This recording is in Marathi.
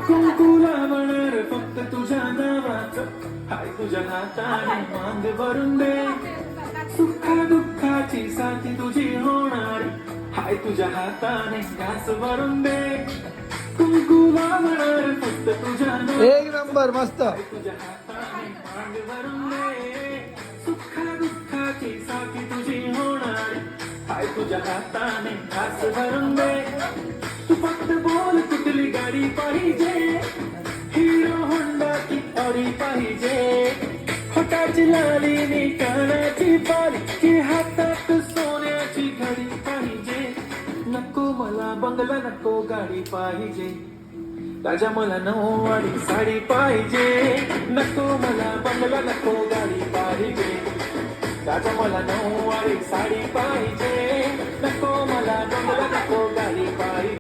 कुंकू लावणार फक्त तुझ्या नावाचं, हाय तुझ्या हाताने मांग भरून दे. सुखा दुःखाची साथी तुझी होणार, हाय तुझ्या हाताने घास भरून दे. कुंकू लावणार फक्त तुझ्या नावाचं, एक नंबर मस्त. हाय तुझ्या हाताने मांग भरून दे. सुखा दुःखाची साथी तुझी होणार, हाय तुझ्या हाताने घास भरून दे. तू फक्त बोल कुठली गाडी पाहिजे, हिरो होंडा की ऑडी पाहिजे. होटाची लाली नी कानाची बाली, की हातात सोन्याची घडी पाहिजे. नको मला बंगला, नको गाडी पाहिजे, राजा मला नऊवारी साडी पाहिजे. नको मला बंगला, नको गाडी पाहिजे, राजा मला नऊवारी साडी पाहिजे. नको मला बंगला, नको